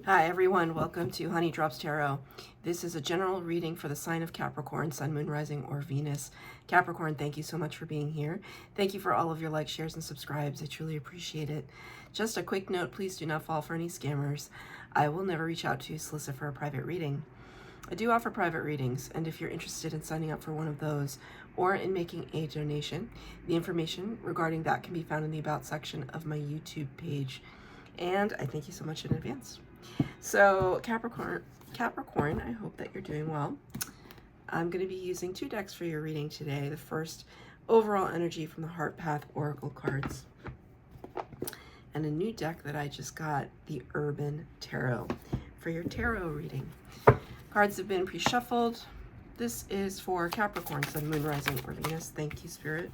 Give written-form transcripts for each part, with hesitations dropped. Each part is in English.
Hi everyone, welcome to Honey Drops Tarot. This is a general reading for the sign of Capricorn, Sun, Moon, Rising, or Venus. Capricorn, thank you so much for being here. Thank you for all of your likes, shares, and subscribes. I truly appreciate it. Just a quick note, please do not fall for any scammers. I will never reach out to you to solicit for a private reading. I do offer private readings, and if you're interested in signing up for one of those or in making a donation, the information regarding that can be found in the About section of my YouTube page. And I thank you so much in advance. So Capricorn, I hope that you're doing well. I'm going to be using two decks for your reading today. The first, overall energy from the Heart Path Oracle cards, and a new deck that I just got, the Urban Tarot, for your tarot reading. Cards have been pre-shuffled. This is for Capricorn, Sun, Moon, Rising, or Venus. Thank you, Spirit.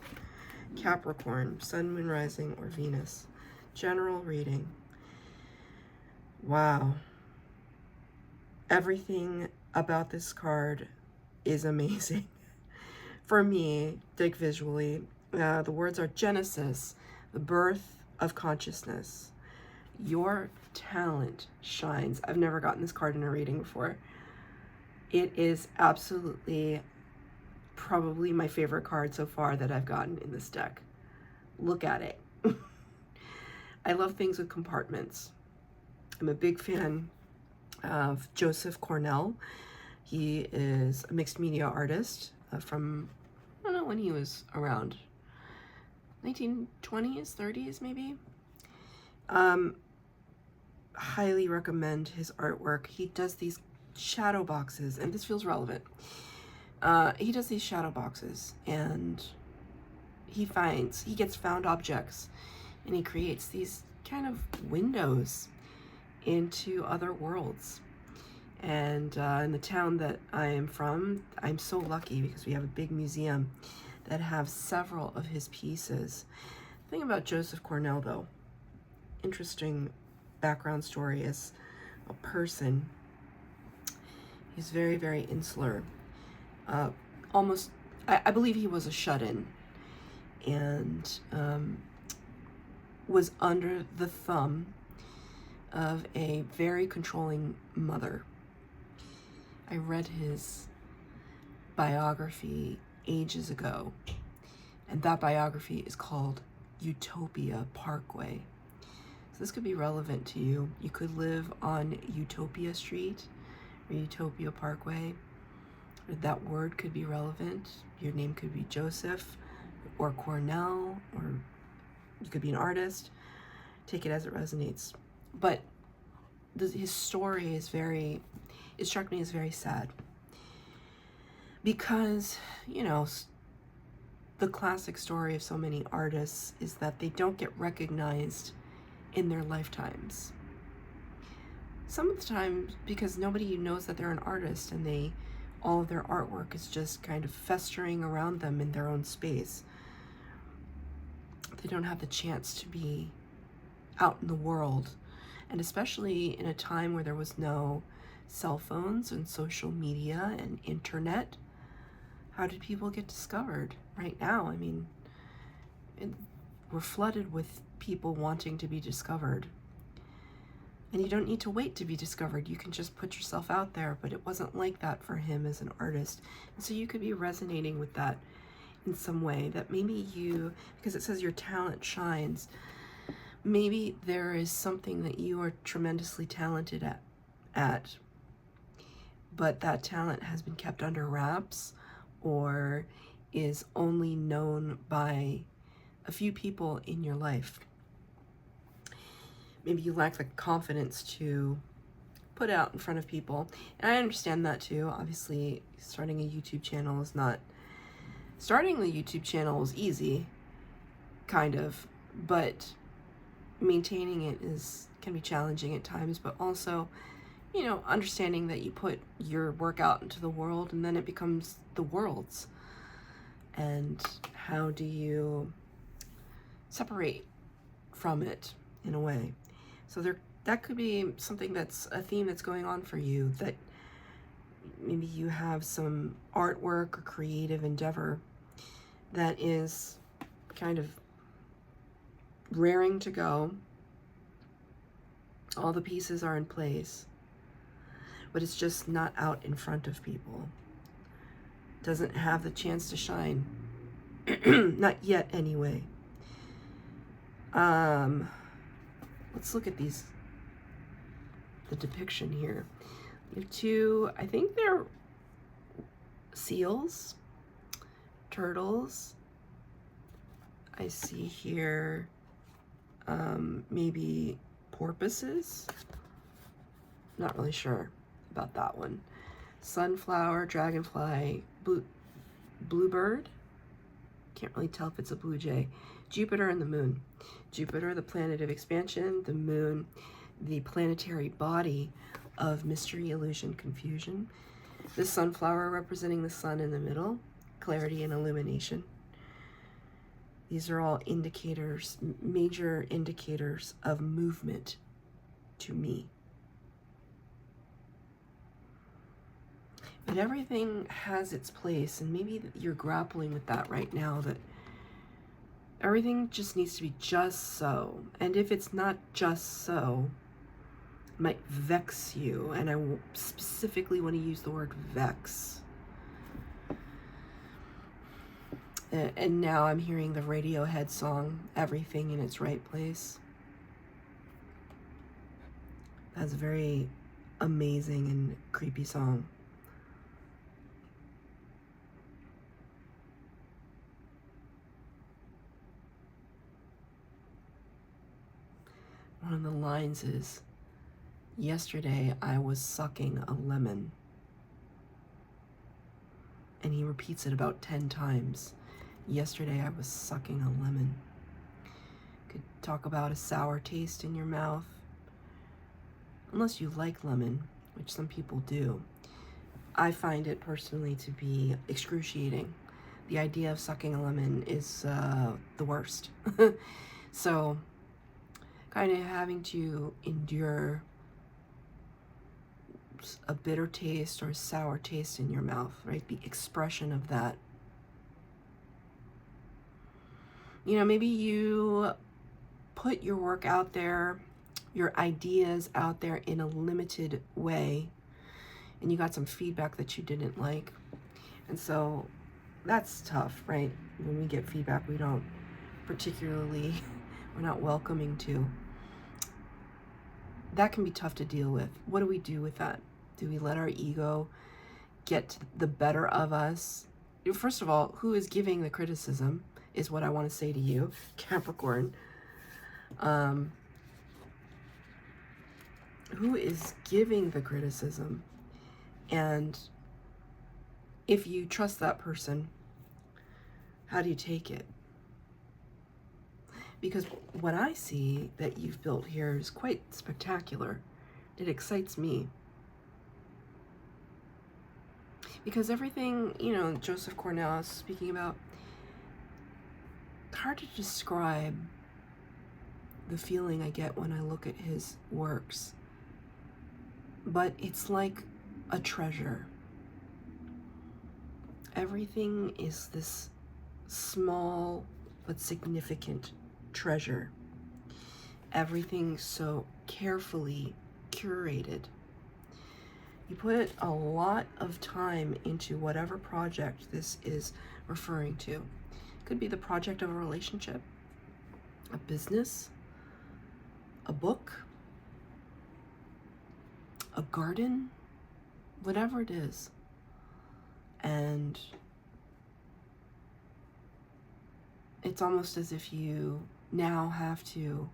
Capricorn, Sun, Moon, Rising, or Venus. General reading. Wow. Everything about this card is amazing. For me, dig visually. The words are Genesis, the birth of consciousness. Your talent shines. I've never gotten this card in a reading before. It is absolutely probably my favorite card so far that I've gotten in this deck. Look at it. I love things with compartments. I'm a big fan of Joseph Cornell. He is a mixed media artist from, I don't know when he was around, 1920s, 30s maybe. Highly recommend his artwork. He does these shadow boxes, and this feels relevant. He does these shadow boxes, and he gets found objects, and he creates these kind of windows into other worlds. And in the town that I am from, I'm so lucky because we have a big museum that have several of his pieces. The thing about Joseph Cornell, though, interesting background story as a person, he's very, very insular. Almost, I believe he was a shut-in, and was under the thumb of a very controlling mother. I read his biography ages ago, and that biography is called Utopia Parkway. So this could be relevant to you. You could live on Utopia Street or Utopia Parkway. Or that word could be relevant. Your name could be Joseph or Cornell, or you could be an artist. Take it as it resonates. But his story is it struck me as very sad. Because, you know, the classic story of so many artists is that they don't get recognized in their lifetimes. Some of the time because nobody knows that they're an artist, and all of their artwork is just kind of festering around them in their own space. They don't have the chance to be out in the world. And especially in a time where there was no cell phones and social media and internet, how did people get discovered? Right now, I mean, we're flooded with people wanting to be discovered. And you don't need to wait to be discovered. You can just put yourself out there, but it wasn't like that for him as an artist. And so you could be resonating with that in some way, that maybe because it says your talent shines, maybe there is something that you are tremendously talented at, but that talent has been kept under wraps or is only known by a few people in your life. Maybe you lack the confidence to put out in front of people. And I understand that too. Obviously, starting a YouTube channel is not... Starting the YouTube channel is easy, kind of, but maintaining it can be challenging at times. But also, you know, understanding that you put your work out into the world and then it becomes the world's. And how do you separate from it in a way? So that could be something that's a theme that's going on for you, that maybe you have some artwork or creative endeavor that is kind of raring to go, All the pieces are in place, but it's just not out in front of people. Doesn't have the chance to shine. Not yet, anyway. Let's look at these, the depiction here. You have two, I think they're seals, turtles. I see here maybe porpoises. Not really sure about that one. Sunflower, dragonfly, bluebird. Can't really tell if it's a blue jay. Jupiter and the moon. Jupiter, the planet of expansion. The moon, the planetary body of mystery, illusion, confusion. The sunflower representing the sun in the middle, clarity and illumination. These are all indicators, major indicators of movement to me. But everything has its place, and maybe you're grappling with that right now, that everything just needs to be just so. And if it's not just so, it might vex you. And I specifically want to use the word vex. And now I'm hearing the Radiohead song, Everything in Its Right Place. That's a very amazing and creepy song. One of the lines is, yesterday I was sucking a lemon. And he repeats it about 10 times. Yesterday I was sucking a lemon. Could talk about a sour taste in your mouth. Unless you like lemon, which some people do. I find it personally to be excruciating. The idea of sucking a lemon is the worst. So, kind of having to endure a bitter taste or a sour taste in your mouth, right? The expression of that. You know, maybe you put your work out there, your ideas out there in a limited way, and you got some feedback that you didn't like. And so that's tough, right? When we get feedback we don't particularly, we're not welcoming to. That can be tough to deal with. What do we do with that? Do we let our ego get the better of us? First of all, who is giving the criticism is what I want to say to you, Capricorn. Who is giving the criticism? And if you trust that person, how do you take it? Because what I see that you've built here is quite spectacular. It excites me. Because everything, you know, Joseph Cornell is speaking about, hard to describe the feeling I get when I look at his works. But it's like a treasure. Everything is this small but significant treasure. Everything so carefully curated. You put a lot of time into whatever project this is referring to. It could be the project of a relationship, a business, a book, a garden, whatever it is. And it's almost as if you now have to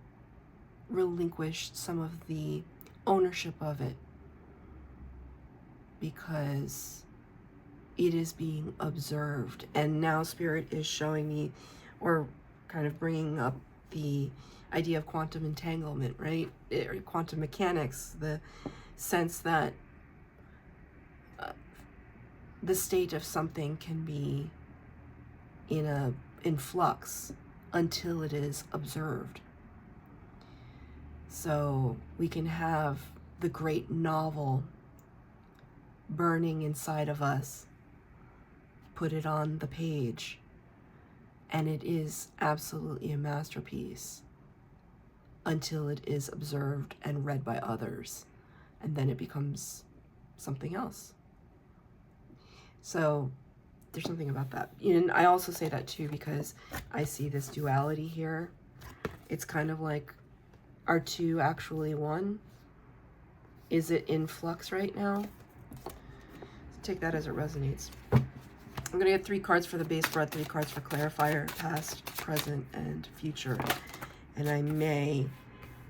relinquish some of the ownership of it, because it is being observed. And now Spirit is showing me, or kind of bringing up the idea of quantum entanglement, right? Or quantum mechanics, the sense that the state of something can be in flux until it is observed. So we can have the great novel burning inside of us, put it on the page, and it is absolutely a masterpiece. until it is observed and read by others, and then it becomes something else. So there's something about that. And I also say that too because I see this duality here. It's kind of like, are two actually one? Is it in flux right now? Take that as it resonates. I'm going to get 3 cards for the base spread, 3 cards for clarifier, past, present, and future. And I may...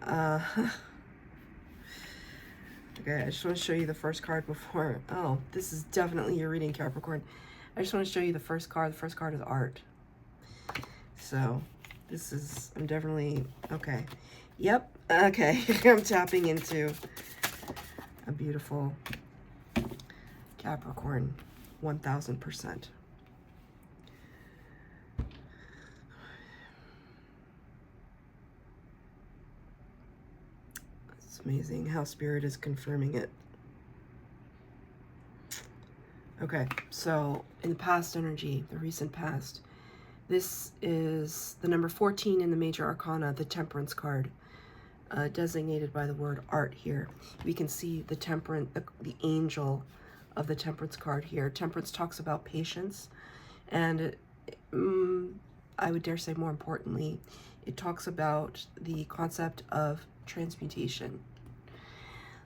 okay, I just want to show you the first card before... Oh, this is definitely your reading, Capricorn. I just want to show you the first card. The first card is art. So, this is... I'm definitely... Okay. Yep. Okay. I'm tapping into a beautiful Capricorn. 1000%. It's amazing how Spirit is confirming it. Okay, so in the past energy, the recent past, this is the number 14 in the major arcana, the Temperance card, designated by the word art here. We can see the the angel of the Temperance card here. Temperance talks about patience, and I would dare say more importantly, it talks about the concept of transmutation.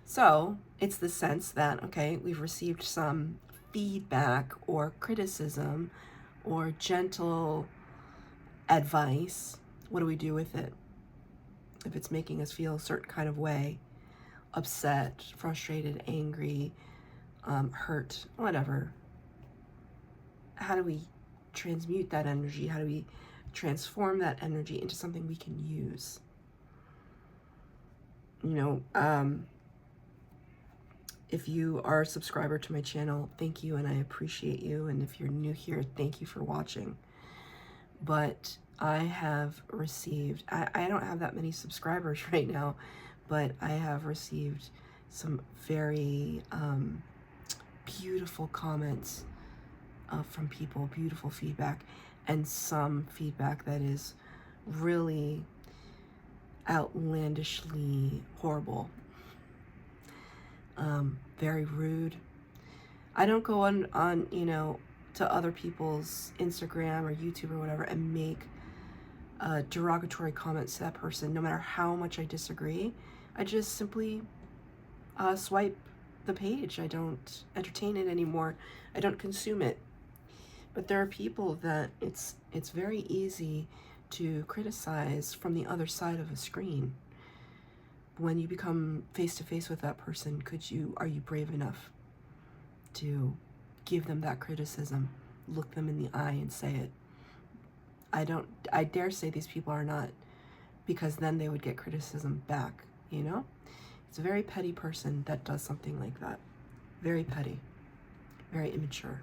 So it's the sense that, okay, we've received some feedback or criticism or gentle advice. What do we do with it? If it's making us feel a certain kind of way, upset, frustrated, angry, hurt, whatever. How do we transmute that energy? How do we transform that energy into something we can use? You know, if you are a subscriber to my channel, thank you and I appreciate you. And if you're new here, thank you for watching. But I have received, I don't have that many subscribers right now, but I have received some very beautiful comments from people, beautiful feedback, and some feedback that is really outlandishly horrible, very rude. I don't go on you know, to other people's Instagram or YouTube or whatever and make derogatory comments to that person, no matter how much I disagree. I just simply swipe the page. I don't entertain it anymore. I don't consume it. But there are people that it's very easy to criticize from the other side of a screen. When you become face to face with that person, are you brave enough to give them that criticism, look them in the eye and say it? I dare say these people are not, because then they would get criticism back, you know? It's a very petty person that does something like that. Very petty, very immature.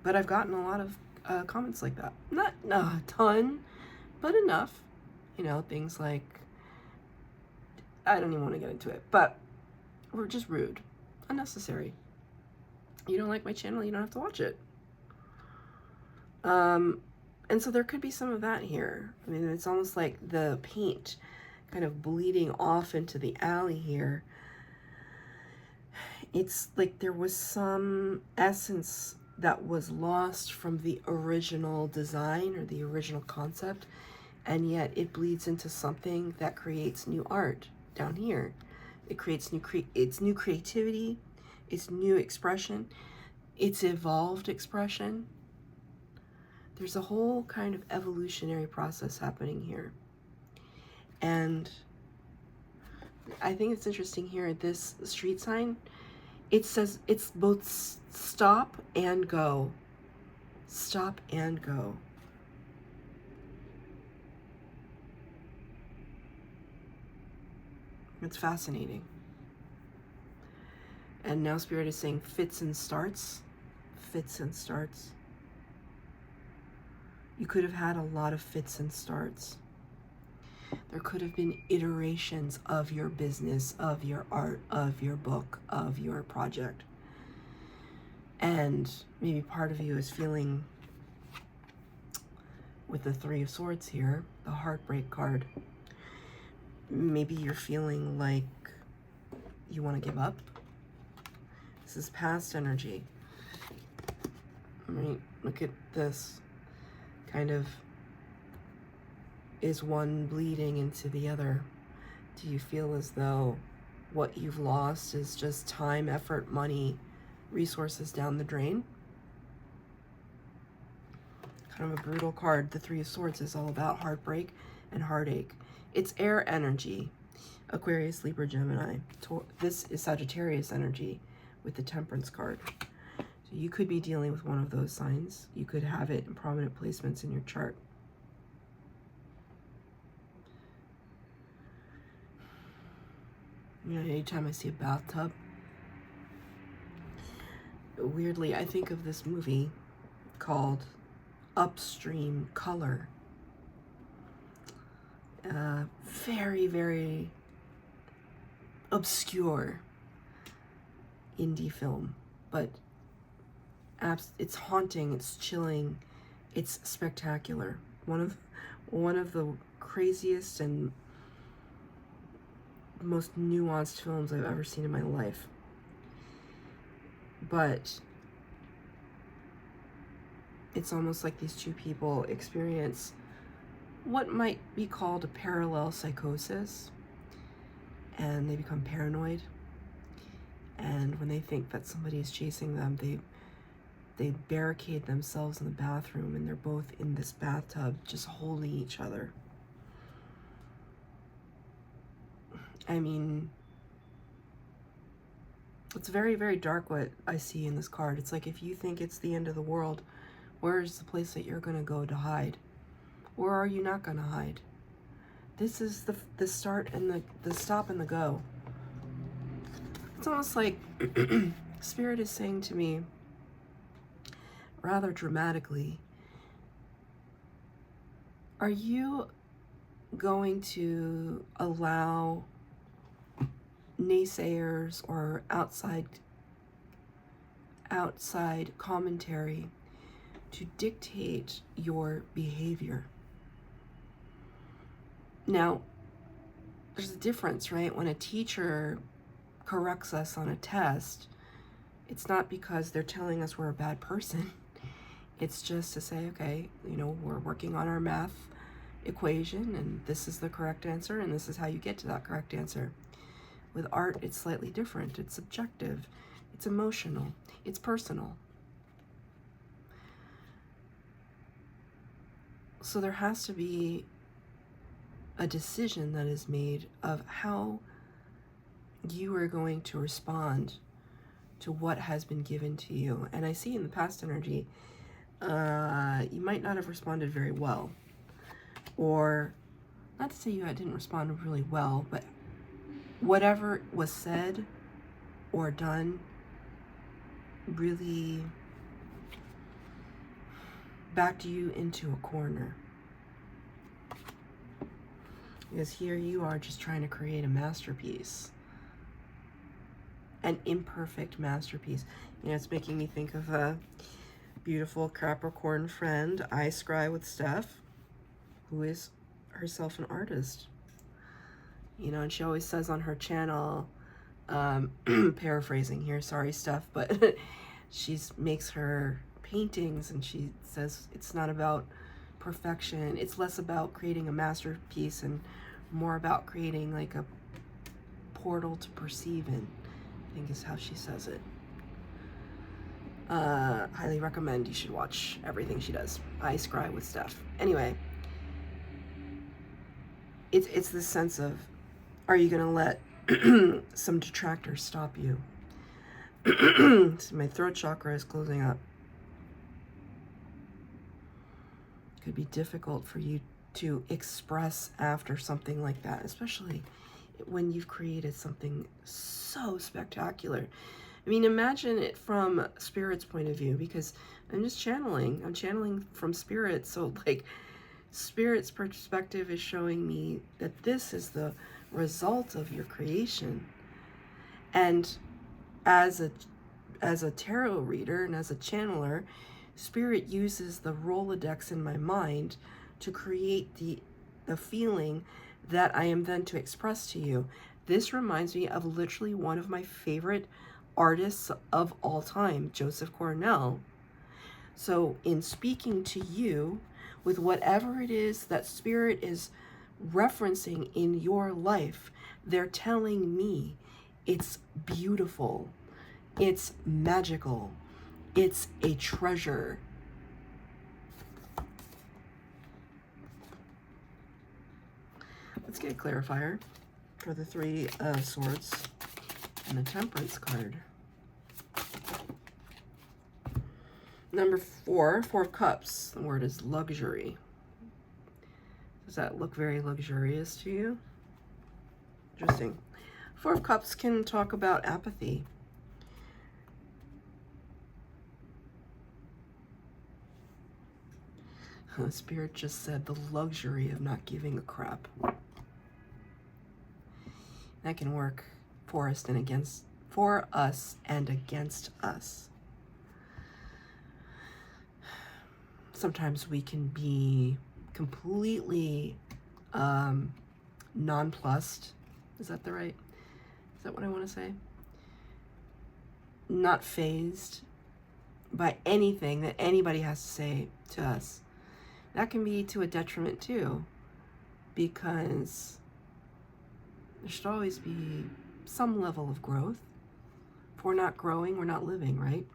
But I've gotten a lot of comments like that. Not a ton, but enough. You know, things like, I don't even want to get into it, but we're just rude, unnecessary. You don't like my channel, you don't have to watch it. And so there could be some of that here. I mean, it's almost like the paint kind of bleeding off into the alley here. It's like there was some essence that was lost from the original design or the original concept, and yet it bleeds into something that creates new art down here. It creates new creativity, it's new expression, it's evolved expression. There's a whole kind of evolutionary process happening here. And I think it's interesting here, this street sign, it says it's both stop and go. Stop and go. It's fascinating. And now Spirit is saying fits and starts. Fits and starts. You could have had a lot of fits and starts. There could have been iterations of your business, of your art, of your book, of your project. And maybe part of you is feeling, with the Three of Swords here, the heartbreak card, Maybe you're feeling like you want to give up. This is past energy. Right? Look at this. Kind of is one bleeding into the other. Do you feel as though what you've lost is just time, effort, money, resources down the drain? Kind of a brutal card. The Three of Swords is all about heartbreak and heartache. It's air energy. Aquarius, Libra, Gemini. This is Sagittarius energy with the Temperance card. So you could be dealing with one of those signs. You could have it in prominent placements in your chart. You know, anytime I see a bathtub, weirdly, I think of this movie called Upstream Color. Very, very obscure indie film, but it's haunting, it's chilling, it's spectacular. One of the craziest and most nuanced films I've ever seen in my life. But it's almost like these two people experience what might be called a parallel psychosis, and they become paranoid. And when they think that somebody is chasing them, they barricade themselves in the bathroom, and they're both in this bathtub just holding each other. I mean, it's very, very dark what I see in this card. It's like, if you think it's the end of the world, where is the place that you're going to go to hide? Or are you not going to hide? This is the start and the stop and the go. It's almost like Spirit is saying to me, rather dramatically, are you going to allow naysayers or outside commentary to dictate your behavior? Now, there's a difference, right? When a teacher corrects us on a test, it's not because they're telling us we're a bad person. It's just to say, okay, you know, we're working on our math equation, and this is the correct answer, and this is how you get to that correct answer. With art, it's slightly different. It's subjective, it's emotional, it's personal. So there has to be a decision that is made of how you are going to respond to what has been given to you. And I see in the past energy, you might not have responded very well. Or, not to say you didn't respond really well, but whatever was said or done really backed you into a corner. Because here you are just trying to create a masterpiece. An imperfect masterpiece. You know, it's making me think of a beautiful Capricorn friend, I Scry with Steph, who is herself an artist. You know, and she always says on her channel, paraphrasing here, sorry Steph, but she makes her paintings and she says it's not about perfection. It's less about creating a masterpiece and more about creating like a portal to perceive in, I think is how she says it. Highly recommend. You should watch everything she does. I Scry with Steph. Anyway, it's this sense of, are you going to let some detractors stop you? So my throat chakra is closing up. It could be difficult for you to express after something like that, especially when you've created something so spectacular. I mean, imagine it from Spirit's point of view, because I'm channeling from Spirit. So like, Spirit's perspective is showing me that this is the result of your creation. And as a tarot reader and as a channeler, Spirit uses the Rolodex in my mind to create the feeling that I am then to express to you. This reminds me of literally one of my favorite artists of all time, Joseph Cornell. So in speaking to you with whatever it is that Spirit is referencing in your life, they're telling me it's beautiful, it's magical, it's a treasure. Let's get a clarifier for the Three of Swords and the Temperance card. Number 4, Four of Cups. The word is luxury. Does that look very luxurious to you? Interesting. Four of Cups can talk about apathy. Spirit just said the luxury of not giving a crap. That can work for us and against us. Sometimes we can be completely nonplussed. Is that what I want to say? Not fazed by anything that anybody has to say to us. That can be to a detriment too, because there should always be some level of growth. If we're not growing, we're not living, right?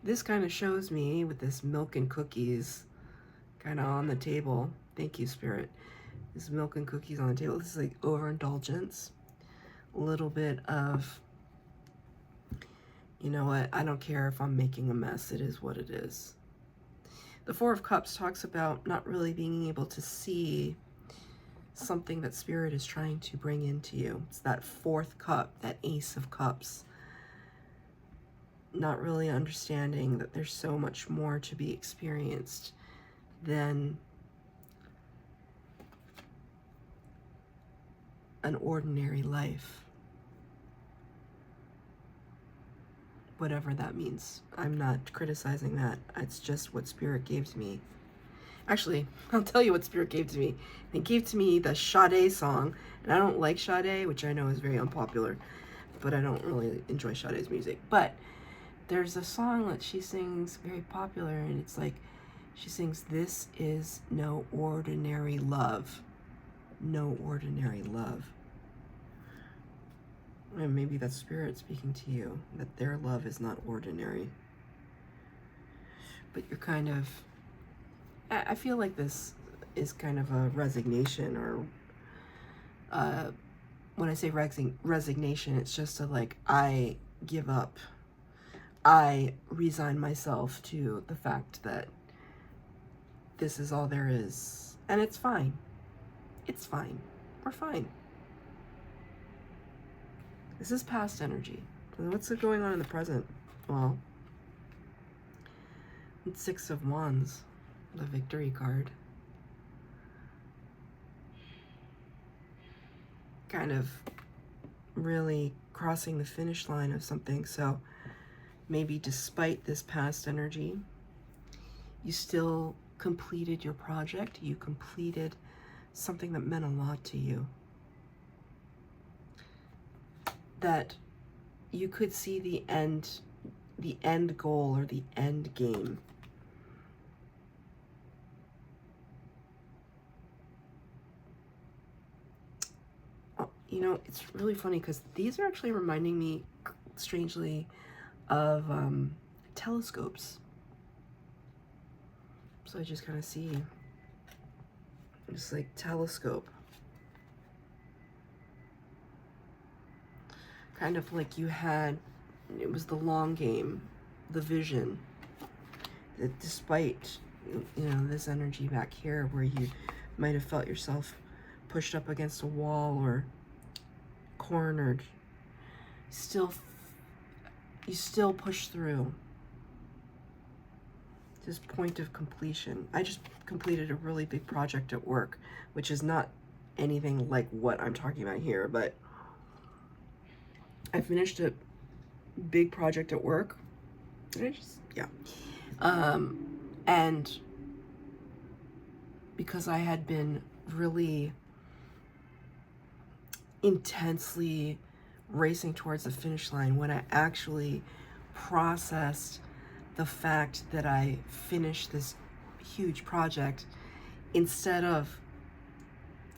This kind of shows me with this milk and cookies kind of on the table. Thank you, Spirit. This milk and cookies on the table. This is like overindulgence. A little bit of, you know what, I don't care if I'm making a mess. It is what it is. The Four of Cups talks about not really being able to see something that Spirit is trying to bring into you. It's that fourth cup, that Ace of Cups. Not really understanding that there's so much more to be experienced than an ordinary life. Whatever that means. I'm not criticizing that. It's just what Spirit gave to me. Actually, I'll tell you what Spirit gave to me. It gave to me the Sade song, and I don't like Sade, which I know is very unpopular, but I don't really enjoy Sade's music. But there's a song that she sings, very popular, and it's like, she sings, "This is no ordinary love." No ordinary love. And maybe that's Spirit speaking to you, that their love is not ordinary. But you're kind of, I feel like this is kind of a resignation, or when I say resignation, it's just a like, I give up. I resign myself to the fact that this is all there is. And it's fine. It's fine. We're fine. This is past energy. So what's going on in the present? Well, it's Six of Wands, the Victory card. Kind of really crossing the finish line of something. So maybe despite this past energy, you still completed your project. You completed something that meant a lot to you. That you could see the end goal, or the end game. You know, it's really funny because these are actually reminding me, strangely, of telescopes. So I just kind of see, just like telescope. Kind of like you had, it was the long game, the vision. That despite, you know, this energy back here where you might have felt yourself pushed up against a wall or cornered, you still push through. This point of completion. I just completed a really big project at work, which is not anything like what I'm talking about here, but I finished a big project at work. And because I had been really intensely racing towards the finish line when I actually processed the fact that I finished this huge project, instead of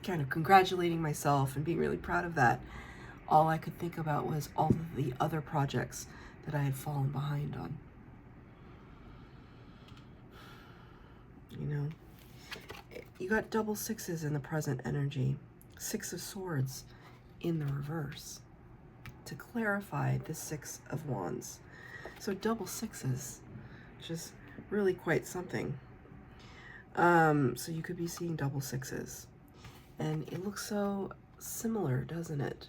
kind of congratulating myself and being really proud of that, all I could think about was all of the other projects that I had fallen behind on. You know, you got double sixes in the present energy, 6 of Swords in the reverse, to clarify the 6 of Wands. So double sixes, which is really quite something. So you could be seeing double sixes. And it looks so similar, doesn't it?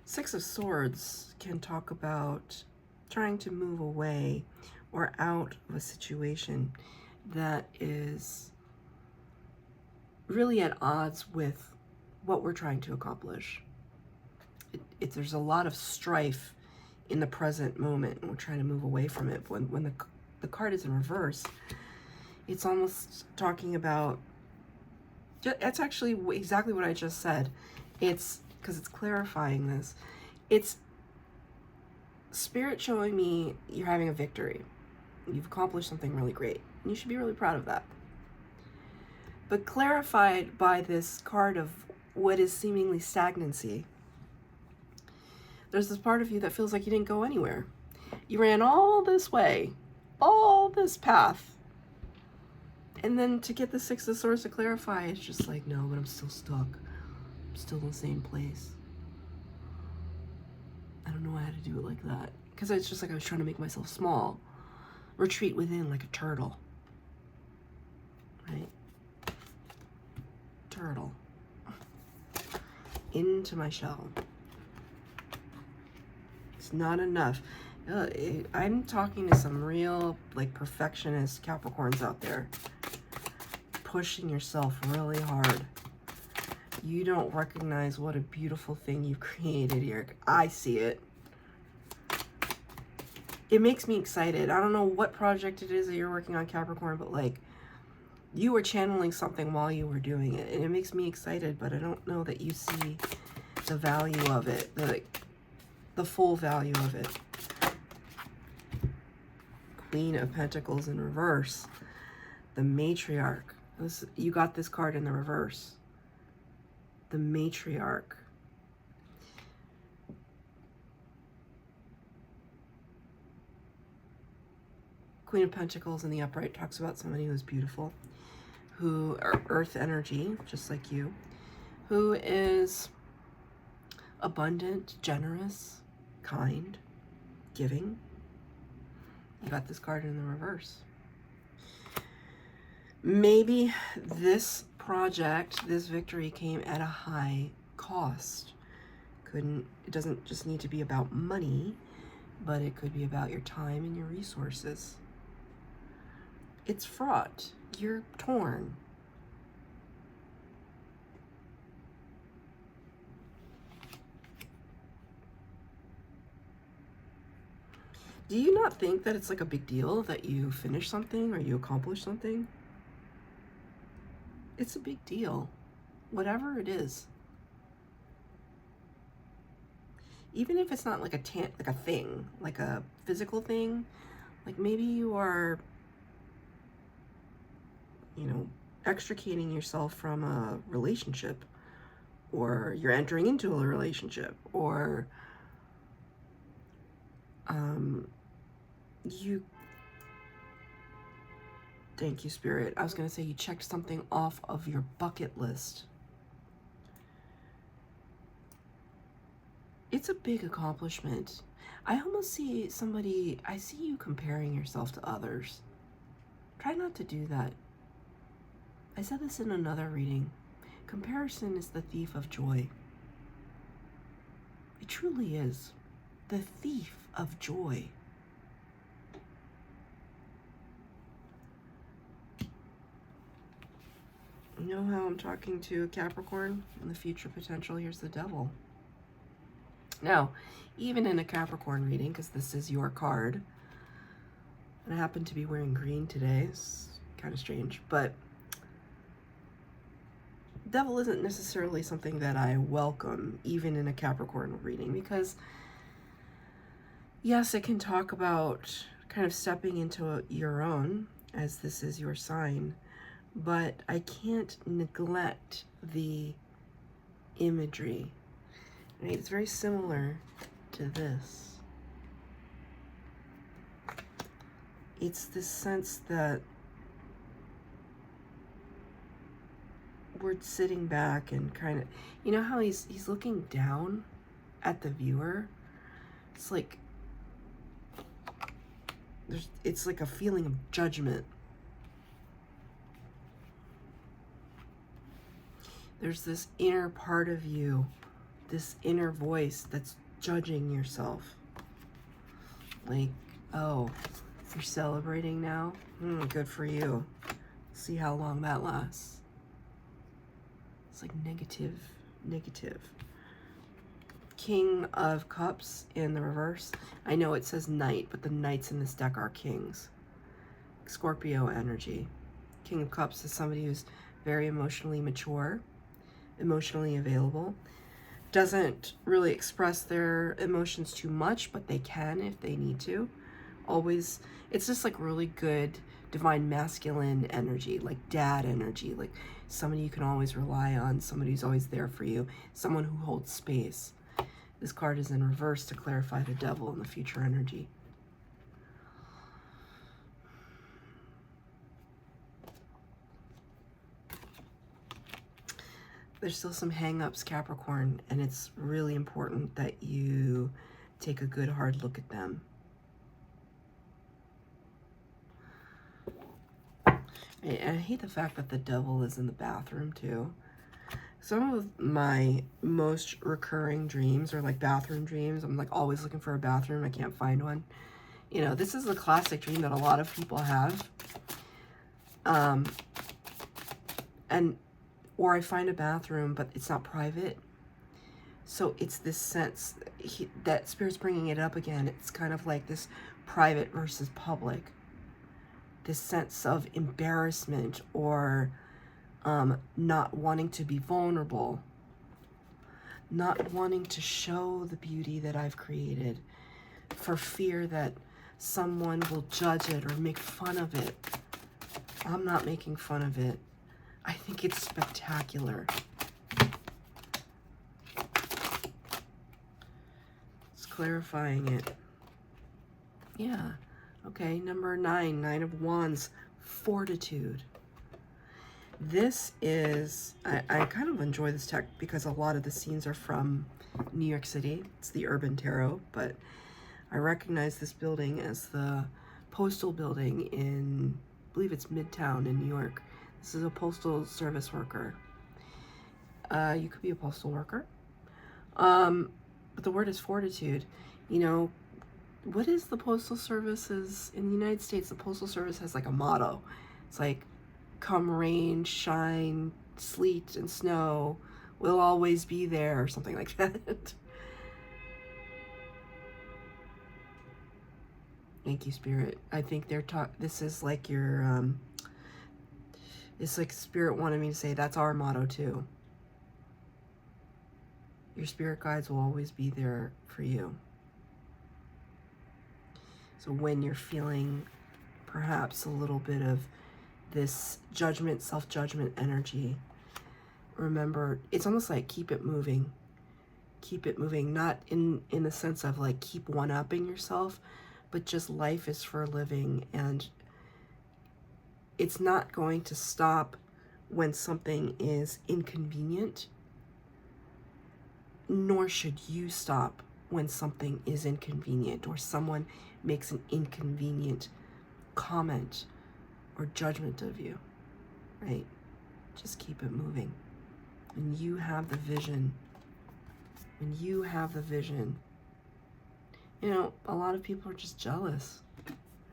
6 of Swords can talk about trying to move away or out of a situation that is really at odds with what we're trying to accomplish. There's a lot of strife in the present moment, and we're trying to move away from it. When the card is in reverse, it's almost talking about, it's actually exactly what I just said. It's because it's clarifying this. It's Spirit showing me you're having a victory. You've accomplished something really great. And you should be really proud of that. But clarified by this card of what is seemingly stagnancy. There's this part of you that feels like you didn't go anywhere. You ran all this way, all this path. And then to get the 6 of Swords to clarify, it's just like, no, but I'm still stuck. I'm still in the same place. I don't know how to do it like that. Because it's just like I was trying to make myself small. Retreat within like a turtle. Right? Turtle. Into my shell. It's not enough. I'm talking to some real like perfectionist Capricorns out there. Pushing yourself really hard. You don't recognize what a beautiful thing you've created here. I see it. It makes me excited. I don't know what project it is that you're working on, Capricorn, but like you were channeling something while you were doing it, and it makes me excited, but I don't know that you see the value of it, the full value of it. Queen of Pentacles in reverse. The Matriarch. You got this card in the reverse. The Matriarch. Queen of Pentacles in the upright talks about somebody who's beautiful, who are earth energy, just like you, who is abundant, generous, kind, giving. You got this card in the reverse. Maybe this project, this victory came at a high cost. It doesn't just need to be about money, but it could be about your time and your resources. It's fraught. You're torn. Do you not think that it's like a big deal that you finish something or you accomplish something? It's a big deal, whatever it is. Even if it's not like a thing, like a physical thing, like maybe you are, you know, extricating yourself from a relationship, or you're entering into a relationship, or thank you, Spirit. I was going to say you checked something off of your bucket list. It's a big accomplishment. I almost see I see you comparing yourself to others. Try not to do that. I said this in another reading. Comparison is the thief of joy. It truly is. The thief of joy. You know how I'm talking to a Capricorn? In the future potential, here's the Devil. Now, even in a Capricorn reading, because this is your card, and I happen to be wearing green today, it's kind of strange, but devil isn't necessarily something that I welcome, even in a Capricorn reading, because yes, it can talk about kind of stepping into your own, as this is your sign, but I can't neglect the imagery. Right? It's very similar to this. It's this sense that we're sitting back and kind of, you know how he's looking down at the viewer? It's like it's like a feeling of judgment. There's this inner part of you, this inner voice that's judging yourself. Like, oh, you're celebrating now? Good for you. See how long that lasts. It's like negative. King of Cups in the reverse. I know it says Knight, but the Knights in this deck are Kings. Scorpio energy. King of Cups is somebody who's very emotionally mature, emotionally available, doesn't really express their emotions too much, but they can if they need to. Always, it's just like really good divine masculine energy, like dad energy, like somebody you can always rely on, somebody who's always there for you, someone who holds space. This card is in reverse to clarify the devil and the future energy. There's still some hang-ups, Capricorn, and it's really important that you take a good hard look at them. And I hate the fact that the devil is in the bathroom too. Some of my most recurring dreams are like bathroom dreams. I'm like always looking for a bathroom. I can't find one. You know, this is a classic dream that a lot of people have. Or I find a bathroom, but it's not private. So it's this sense that Spirit's bringing it up again. It's kind of like this private versus public. This sense of embarrassment or not wanting to be vulnerable. Not wanting to show the beauty that I've created for fear that someone will judge it or make fun of it. I'm not making fun of it. I think it's spectacular. It's clarifying it. Yeah. Okay, number 9, Nine of Wands, fortitude. This is, I kind of enjoy this deck because a lot of the scenes are from New York City. It's the Urban Tarot, but I recognize this building as the postal building in, I believe it's Midtown in New York. This is a postal service worker. You could be a postal worker. But the word is fortitude. You know, what is the postal service's, in the United States, the postal service has like a motto. It's like, come rain, shine, sleet, and snow, we'll always be there, or something like that. Thank you, Spirit. I think they're this is like your, it's like Spirit wanted me to say that's our motto too. Your spirit guides will always be there for you. So when you're feeling perhaps a little bit of this judgment, self-judgment energy, remember, it's almost like keep it moving. Keep it moving, not in the sense of like keep one-upping yourself, but just life is for living, and it's not going to stop when something is inconvenient, nor should you stop when something is inconvenient or someone makes an inconvenient comment or judgment of you, right? Just keep it moving. When you have the vision, you know, a lot of people are just jealous,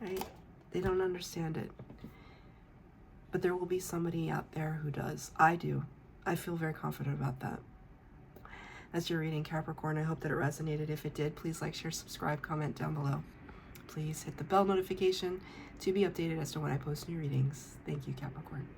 right? They don't understand it. But there will be somebody out there who does. I do. I feel very confident about that. That's your reading, Capricorn. I hope that it resonated. If it did, please like, share, subscribe, comment down below. Please hit the bell notification to be updated as to when I post new readings. Thank you, Capricorn.